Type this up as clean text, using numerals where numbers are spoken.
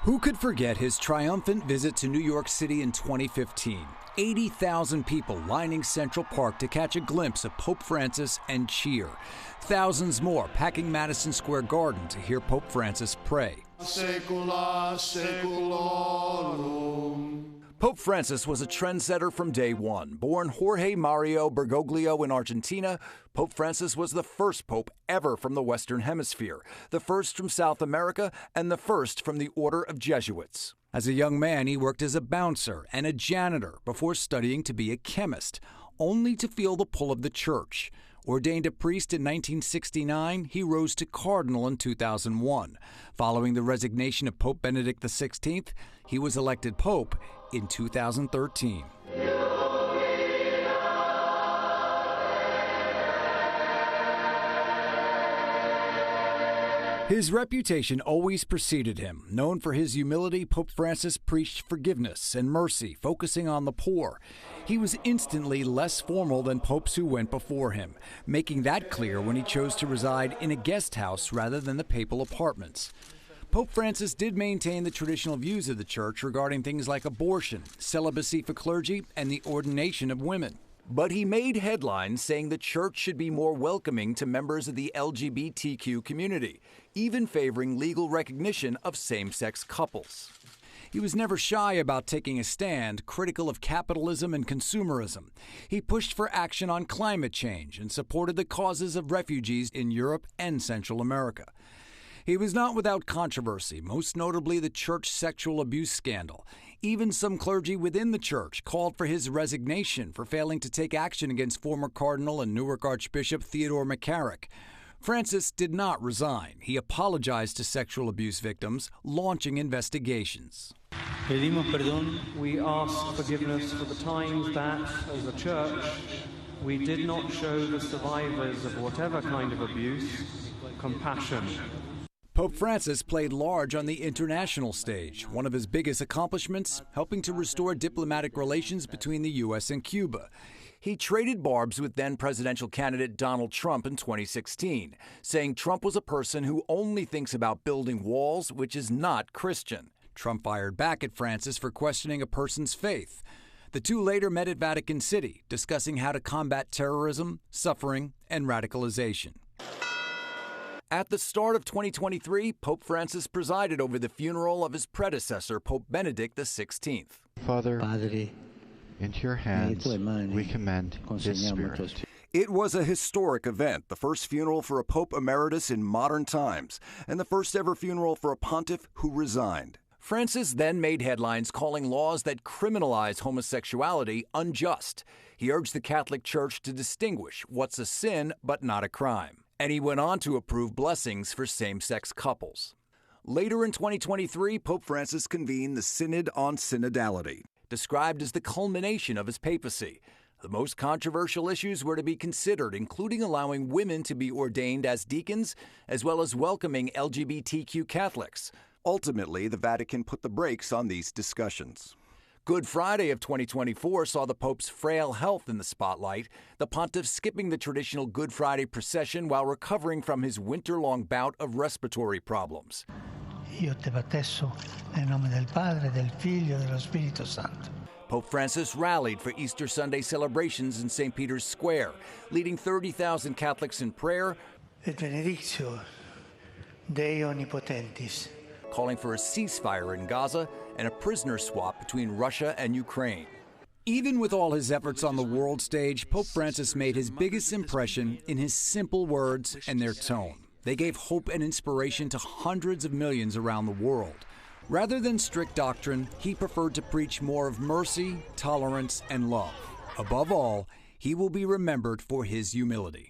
Who could forget his triumphant visit to New York City in 2015? 80,000 people lining Central Park to catch a glimpse of Pope Francis and cheer. Thousands more packing Madison Square Garden to hear Pope Francis pray. Saecula saeculorum. Pope Francis was a trendsetter from day one. Born Jorge Mario Bergoglio in Argentina, Pope Francis was the first pope ever from the Western Hemisphere, the first from South America, and the first from the Order of Jesuits. As a young man, he worked as a bouncer and a janitor before studying to be a chemist, only to feel the pull of the church. Ordained a priest in 1969, he rose to cardinal in 2001. Following the resignation of Pope Benedict XVI, he was elected pope in 2013. His reputation always preceded him. Known for his humility, Pope Francis preached forgiveness and mercy, focusing on the poor. He was instantly less formal than popes who went before him, making that clear when he chose to reside in a guest house rather than the papal apartments. Pope Francis did maintain the traditional views of the church regarding things like abortion, celibacy for clergy, and the ordination of women. But he made headlines saying the church should be more welcoming to members of the LGBTQ community, even favoring legal recognition of same-sex couples. He was never shy about taking a stand, critical of capitalism and consumerism. He pushed for action on climate change and supported the causes of refugees in Europe and Central America. He was not without controversy, most notably the church sexual abuse scandal. Even some clergy within the church called for his resignation for failing to take action against former Cardinal and Newark Archbishop Theodore McCarrick. Francis did not resign. He apologized to sexual abuse victims, launching investigations. Pedimos perdón. We ask forgiveness for the times that, as a church, we did not show the survivors of whatever kind of abuse compassion. Pope Francis played large on the international stage, one of his biggest accomplishments, helping to restore diplomatic relations between the U.S. and Cuba. He traded barbs with then-presidential candidate Donald Trump in 2016, saying Trump was a person who only thinks about building walls, which is not Christian. Trump fired back at Francis for questioning a person's faith. The two later met at Vatican City, discussing how to combat terrorism, suffering, and radicalization. At the start of 2023, Pope Francis presided over the funeral of his predecessor, Pope Benedict XVI. Father, into your hands we commend his spirit. It was a historic event, the first funeral for a Pope Emeritus in modern times, and the first ever funeral for a pontiff who resigned. Francis then made headlines calling laws that criminalize homosexuality unjust. He urged the Catholic Church to distinguish what's a sin but not a crime. And he went on to approve blessings for same-sex couples. Later in 2023, Pope Francis convened the Synod on Synodality, described as the culmination of his papacy. The most controversial issues were to be considered, including allowing women to be ordained as deacons, as well as welcoming LGBTQ Catholics. Ultimately, the Vatican put the brakes on these discussions. Good Friday of 2024 saw the Pope's frail health in the spotlight, the pontiff skipping the traditional Good Friday procession while recovering from his winter-long bout of respiratory problems. Io te battesso nel nome del Padre, del Figlio e dello Spirito Santo. Pope Francis rallied for Easter Sunday celebrations in St. Peter's Square, leading 30,000 Catholics in prayer, Et benedictio Dei omnipotentis, calling for a ceasefire in Gaza and a prisoner swap between Russia and Ukraine. Even with all his efforts on the world stage, Pope Francis made his biggest impression in his simple words and their tone. They gave hope and inspiration to hundreds of millions around the world. Rather than strict doctrine, he preferred to preach more of mercy, tolerance, and love. Above all, he will be remembered for his humility.